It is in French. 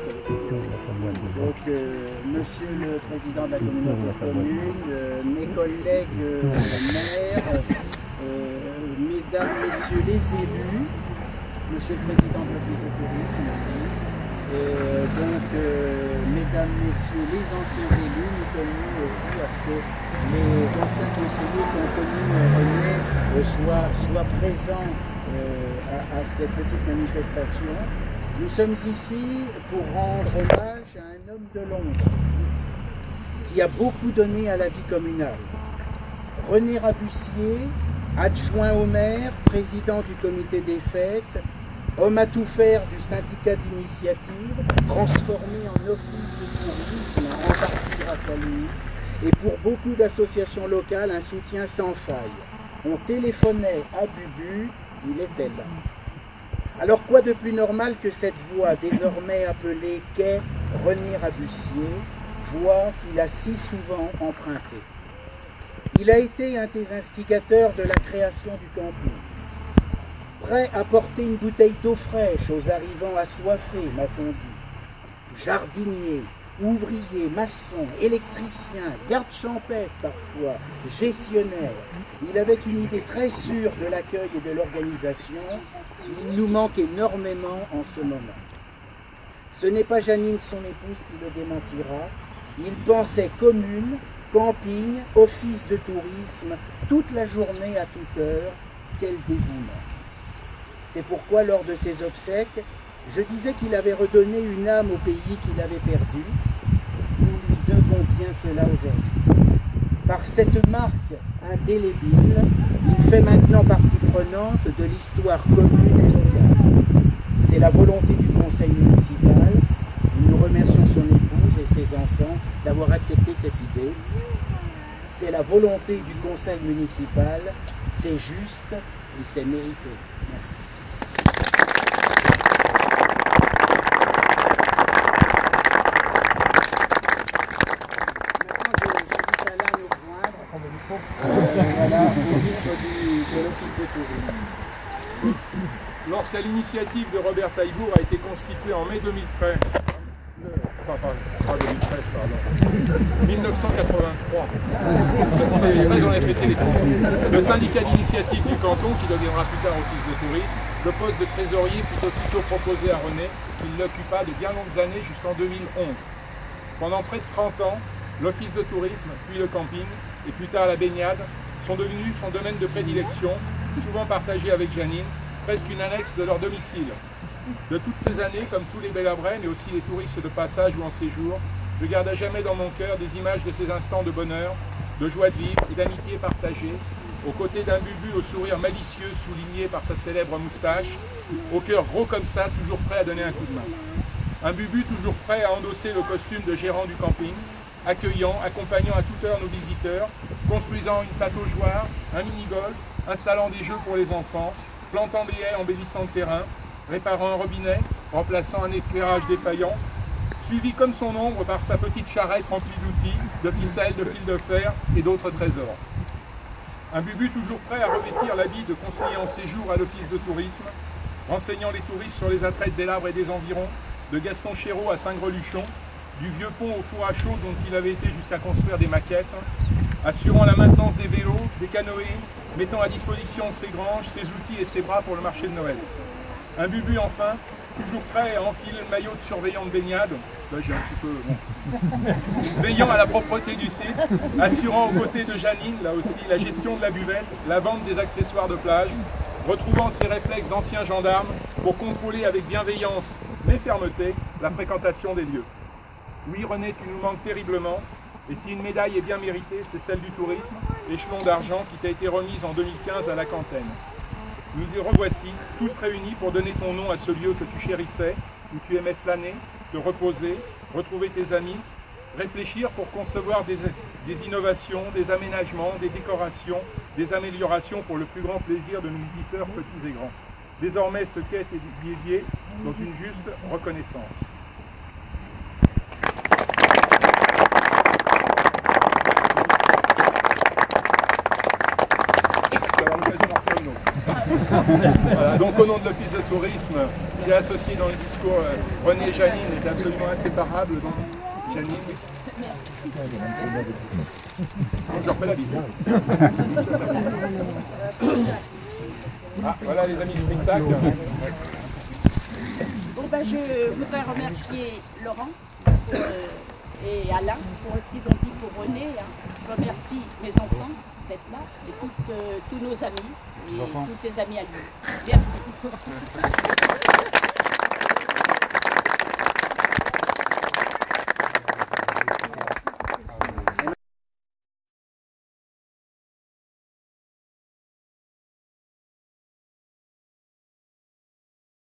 Donc, Monsieur le Président de la communauté de communes, mes collègues maires, Mesdames, Messieurs les élus, Monsieur le Président de l'Office de tourisme aussi, Mesdames, Messieurs les anciens élus, nous tenons aussi à ce que les anciens conseillers qui ont connu René soient présents à cette petite manifestation. Nous sommes ici pour rendre hommage à un homme de l'ombre qui a beaucoup donné à la vie communale. René Rabussier, adjoint au maire, président du comité des fêtes, homme à tout faire du syndicat d'initiative, transformé en office de tourisme, en partie grâce à lui, et pour beaucoup d'associations locales, un soutien sans faille. On téléphonait à Bubu, il était là. Alors quoi de plus normal que cette voix désormais appelée qu'est René Rabussier, voix qu'il a si souvent empruntée. Il a été un des instigateurs de la création du camping, prêt à porter une bouteille d'eau fraîche aux arrivants assoiffés, m'a-t-on dit. Jardinier, ouvrier, maçon, électricien, garde champêtre parfois, gestionnaire. Il avait une idée très sûre de l'accueil et de l'organisation. Il nous manque énormément en ce moment. Ce n'est pas Janine, son épouse, qui le démentira. Il pensait commune, camping, office de tourisme, toute la journée à toute heure. Quel dévouement! C'est pourquoi, lors de ses obsèques, je disais qu'il avait redonné une âme au pays qu'il avait perdu. Nous lui devons bien cela aujourd'hui. Par cette marque indélébile, il fait maintenant partie prenante de l'histoire commune et locale. C'est la volonté du conseil municipal. Nous remercions son épouse et ses enfants d'avoir accepté cette idée. C'est la volonté du conseil municipal. C'est juste et c'est mérité. Merci. Voilà, au titre de l'Office de tourisme. Lorsqu'à l'initiative de Robert Taillebourg a été constitué en mai 2013, 1983, c'est vrai, j'en ai fêté les temps, le syndicat d'initiative du canton, qui deviendra plus tard Office de tourisme, le poste de trésorier fut aussitôt proposé à René, qu'il l'occupa de bien longues années jusqu'en 2011. Pendant près de 30 ans, l'Office de tourisme, puis le camping, et plus tard la baignade, sont devenus son domaine de prédilection, souvent partagé avec Janine, presque une annexe de leur domicile. De toutes ces années, comme tous les Bellabrais, mais aussi les touristes de passage ou en séjour, je garde à jamais dans mon cœur des images de ces instants de bonheur, de joie de vivre et d'amitié partagée, aux côtés d'un Bubu au sourire malicieux souligné par sa célèbre moustache, au cœur gros comme ça, toujours prêt à donner un coup de main. Un Bubu toujours prêt à endosser le costume de gérant du camping, accueillant, accompagnant à toute heure nos visiteurs, construisant une pataugeoire, un mini-golf, installant des jeux pour les enfants, plantant des haies, embellissant le terrain, réparant un robinet, remplaçant un éclairage défaillant, suivi comme son ombre par sa petite charrette remplie d'outils, de ficelles, de fils de fer et d'autres trésors. Un Bubu toujours prêt à revêtir l'habit de conseiller en séjour à l'Office de tourisme, renseignant les touristes sur les attraits de Bellabres et des environs, de Gaston Chéreau à Saint-Greluchon, du vieux pont au four à chaud dont il avait été jusqu'à construire des maquettes, assurant la maintenance des vélos, des canoës, mettant à disposition ses granges, ses outils et ses bras pour le marché de Noël. Un Bubu enfin, toujours prêt à enfiler le maillot de surveillant de baignade, là j'ai un petit peu... Bon. Veillant à la propreté du site, assurant aux côtés de Janine, là aussi, la gestion de la buvette, la vente des accessoires de plage, retrouvant ses réflexes d'ancien gendarme pour contrôler avec bienveillance mais fermeté la fréquentation des lieux. Oui René, tu nous manques terriblement, et si une médaille est bien méritée, c'est celle du tourisme, échelon d'argent qui t'a été remise en 2015 à la Cantenne. Nous y revoici, tous réunis pour donner ton nom à ce lieu que tu chérissais, où tu aimais flâner, te reposer, retrouver tes amis, réfléchir pour concevoir des innovations, des aménagements, des décorations, des améliorations pour le plus grand plaisir de nos visiteurs petits et grands. Désormais, ce quai est dédié dans une juste reconnaissance. Tu vas avoir l'occasion d'en faire une autre. Voilà, donc au nom de l'Office de tourisme, j'ai associé dans le discours René et Janine, est absolument inséparable. Donc, Janine. Donc je refais la visite. Ah, voilà les amis du spectacle. Bon ben je voudrais remercier Laurent et Alain pour ce qu'ils ont dit pour René. Je remercie mes enfants d'être là et tous nos amis et tous ses amis à lui. Merci.